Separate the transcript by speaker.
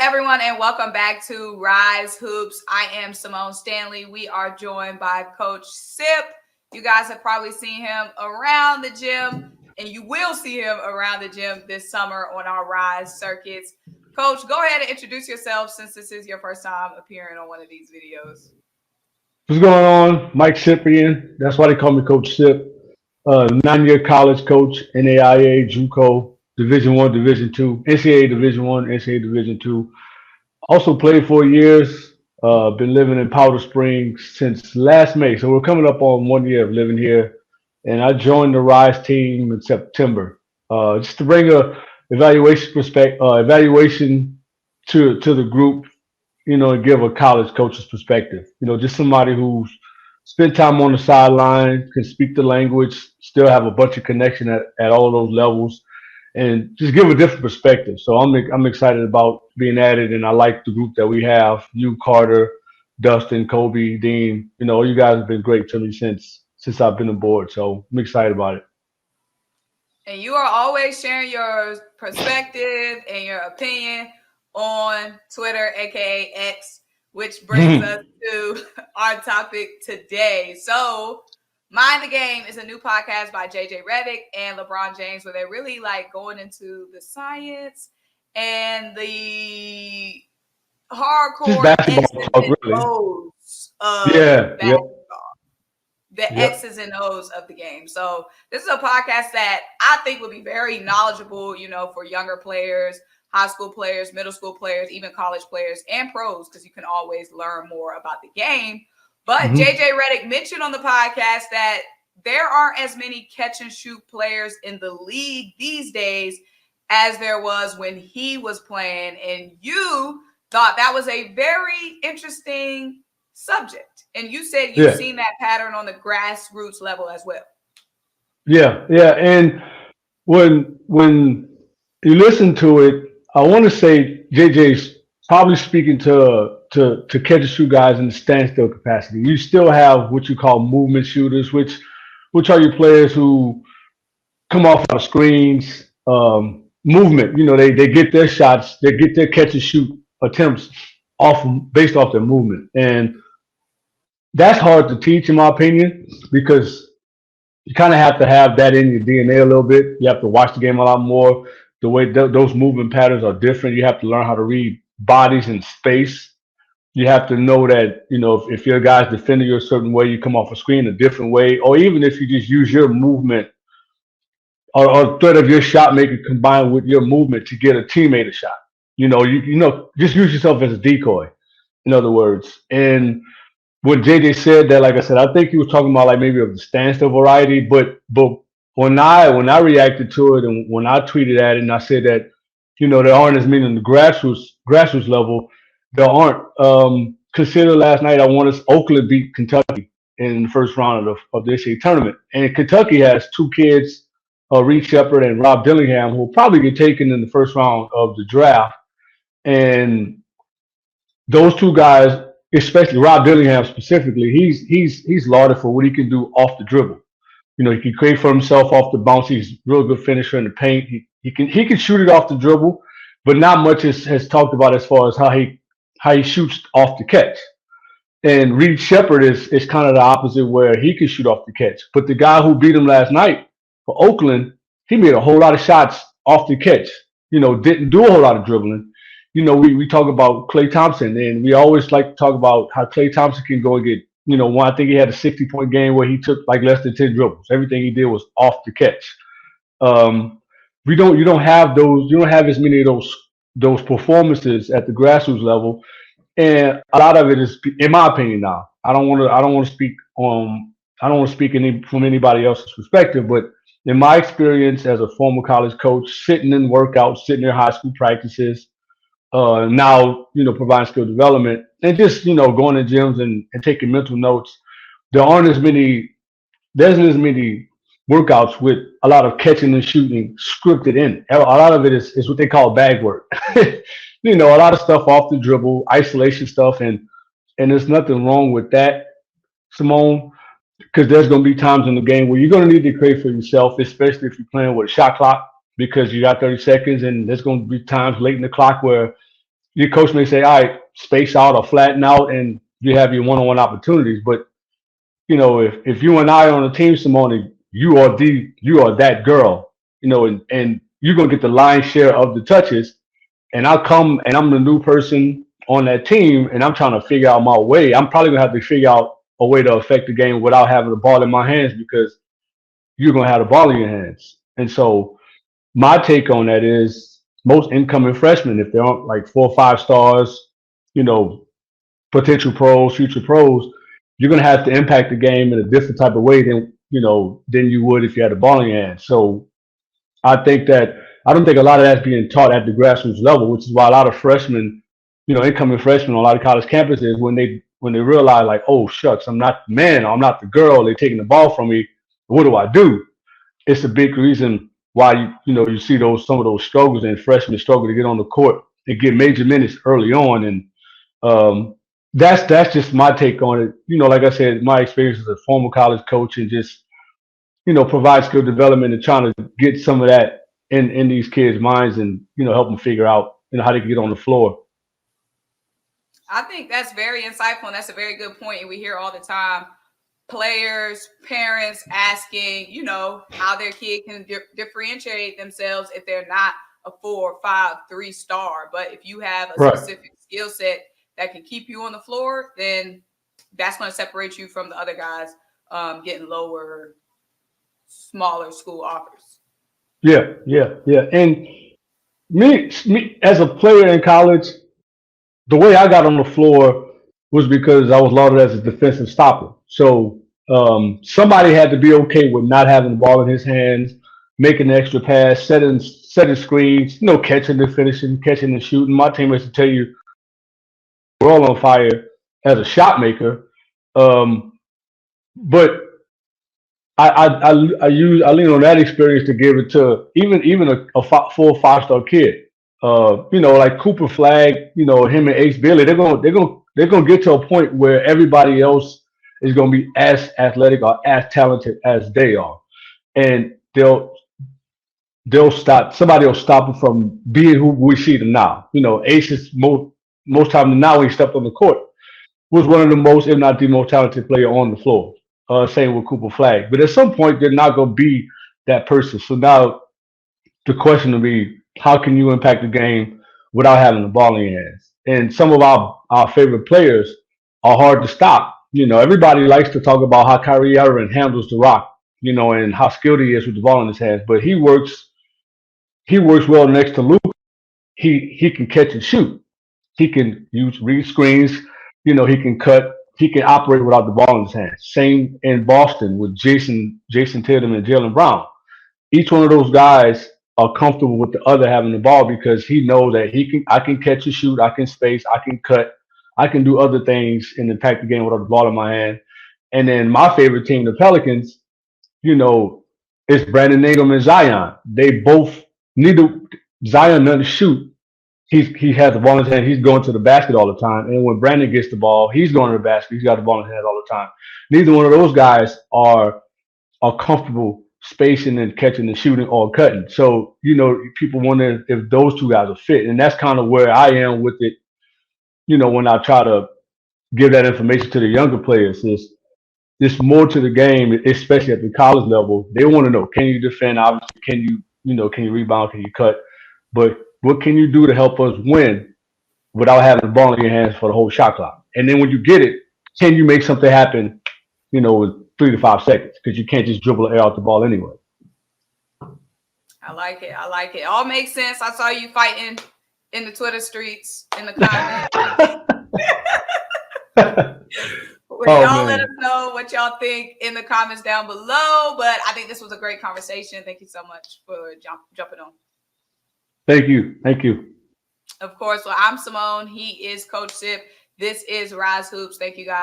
Speaker 1: everyone, and welcome back to Ryze Hoops. I am Symone Stanley. We are joined by Coach Sip. You guys have probably seen him around the gym, and you will see him around the gym this summer on our Ryze circuits. Coach, go ahead and introduce yourself since this is your first time appearing on one of these videos.
Speaker 2: What's going on? Mike Cyprien. That's why they call me Coach Sip. 9-year college coach, NAIA, JUCO, Division One, Division Two, NCAA Division One, NCAA Division Two. Also played 4 years. Been living in Powder Springs since last May. So we're coming up on 1 year of living here. And I joined the Rise team in September. Just to bring a evaluation to the group, and give a college coach's perspective. Just somebody who's spent time on the sideline, can speak the language, still have a bunch of connection at all those levels, and just give a different perspective. So I'm excited about being added, and I like the group that we have. You, Carter, Dustin, Kobe, Dean. All you guys have been great to me since I've been aboard. So I'm excited about it.
Speaker 1: And you are always sharing your perspective and your opinion on Twitter, aka X, which brings us to our topic today. So, Mind the Game is a new podcast by JJ Reddick and LeBron James, where they're really like going into the science and the hardcore
Speaker 2: basketball talk, really.
Speaker 1: O's of basketball. The X's and O's of the game. So this is a podcast that I think would be very knowledgeable, for younger players, high school players, middle school players, even college players and pros, because you can always learn more about the game. But JJ Reddick mentioned on the podcast that there aren't as many catch and shoot players in the league these days as there was when he was playing. And you thought that was a very interesting subject. And you said you've seen that pattern on the grassroots level as well.
Speaker 2: Yeah. And when you listen to it, I want to say JJ's probably speaking to catch and shoot guys in the standstill capacity. You still have what you call movement shooters, which are your players who come off out of screens, movement. They get their shots, they get their catch and shoot attempts based off their movement. And that's hard to teach, in my opinion, because you kind of have to have that in your DNA a little bit. You have to watch the game a lot more. The way those movement patterns are different. You have to learn how to read bodies in space. You have to know that, if your guy's defending you a certain way, you come off a screen a different way, or even if you just use your movement or threat of your shot maker combined with your movement to get a teammate a shot. Just use yourself as a decoy, in other words. And when JJ said that, like I said, I think he was talking about like maybe of the standstill variety, but when I reacted to it and when I tweeted at it and I said that, there aren't as many in the grassroots level, there aren't. Consider last night, I wanted Oakland beat Kentucky in the first round of the NCAA tournament. And Kentucky has two kids, Reed Shepard and Rob Dillingham, who will probably get taken in the first round of the draft. And those two guys, especially Rob Dillingham specifically, he's lauded for what he can do off the dribble. He can create for himself off the bounce. He's a real good finisher in the paint. He can shoot it off the dribble, but not much has talked about as far as how he shoots off the catch. And Reed Shepard is kind of the opposite, where he can shoot off the catch. But the guy who beat him last night for Oakland, he made a whole lot of shots off the catch. Didn't do a whole lot of dribbling. We talk about Klay Thompson, and we always like to talk about how Klay Thompson can go and get, I think he had a 60-point game where he took like less than 10 dribbles. Everything he did was off the catch. You don't have as many of those performances at the grassroots level, and a lot of it is, in my opinion, now. I don't want to speak from anybody else's perspective, but in my experience as a former college coach, sitting in workouts, sitting in high school practices, now, providing skill development and just, going to gyms and taking mental notes. There's as many workouts with a lot of catching and shooting scripted in. A lot of it is what they call bag work. A lot of stuff off the dribble, isolation stuff. And there's nothing wrong with that, Symone, because there's going to be times in the game where you're going to need to create for yourself, especially if you're playing with a shot clock, because you got 30 seconds, and there's going to be times late in the clock where your coach may say, all right, space out or flatten out, and you have your one-on-one opportunities. But if you and I are on a team, Symone, you are that girl, and you're gonna get the lion's share of the touches. And I come and I'm the new person on that team, and I'm trying to figure out my way. I'm probably gonna have to figure out a way to affect the game without having the ball in my hands because you're gonna have the ball in your hands. And so my take on that is most incoming freshmen, if they're on like 4 or 5 stars, you know, potential pros, future pros, you're gonna have to impact the game in a different type of way than you would if you had the ball in your hands. So I don't think a lot of that's being taught at the grassroots level, which is why a lot of freshmen, incoming freshmen on a lot of college campuses, when they realize like, oh shucks, I'm not the man, I'm not the girl, they're taking the ball from me. What do I do? It's a big reason why you see some of those struggles and freshmen struggle to get on the court and get major minutes early on. And um, that's just my take on it. Like I said, my experience as a former college coach and just provide skill development and trying to get some of that in these kids' minds and help them figure out how they can get on the floor.
Speaker 1: I think that's very insightful, and that's a very good point. And we hear all the time players, parents asking, how their kid can differentiate themselves if they're not a 4, 5, 3-star. But if you have a
Speaker 2: Right.
Speaker 1: specific skill set that can keep you on the floor, then that's going to separate you from the other guys getting lower, smaller school offers.
Speaker 2: Yeah. And me as a player in college, the way I got on the floor was because I was lauded as a defensive stopper. So somebody had to be okay with not having the ball in his hands, making the extra pass, setting screens, catching and finishing, catching and shooting. My teammates will tell you we're all on fire as a shot maker. But I lean on that experience to give it to even a 4 or 5 star kid. Like Cooper Flag, him and Ace Bailey, they're gonna get to a point where everybody else is gonna be as athletic or as talented as they are, and they'll stop. Somebody will stop them from being who we see them now. Ace is most time than now when he stepped on the court was one of the most, if not the most talented player on the floor. Same with Cooper Flag. But at some point, they're not going to be that person. So now the question will be, how can you impact the game without having the ball in your hands? And some of our favorite players are hard to stop. Everybody likes to talk about how Kyrie Irving handles the rock, and how skilled he is with the ball in his hands. But he works well next to Luke. He can catch and shoot. He can read screens. He can cut. He can operate without the ball in his hands. Same in Boston with Jason Tatum and Jaylen Brown. Each one of those guys are comfortable with the other having the ball because he knows that I can catch and shoot. I can space. I can cut. I can do other things and impact the game without the ball in my hand. And then my favorite team, the Pelicans, you know, it's Brandon Ingram and Zion. They both neither Zion doesn't shoot. He has the ball in his hand. He's going to the basket all the time. And when Brandon gets the ball, he's going to the basket. He's got the ball in his hand all the time. Neither one of those guys are comfortable spacing and catching and shooting or cutting. So, people wonder if those two guys are fit. And that's kind of where I am with it, when I try to give that information to the younger players. There's more to the game, especially at the college level. They want to know, can you defend? Obviously, can you rebound? Can you cut? But what can you do to help us win without having the ball in your hands for the whole shot clock? And then when you get it, can you make something happen, with 3 to 5 seconds? Because you can't just dribble the air out the ball anyway.
Speaker 1: I like it. All makes sense. I saw you fighting in the Twitter streets, in the comments. Y'all let us know what y'all think in the comments down below. But I think this was a great conversation. Thank you so much for jumping on.
Speaker 2: Thank you.
Speaker 1: Of course. Well, I'm Symone. He is Coach Sip. This is Ryze Hoops. Thank you, guys.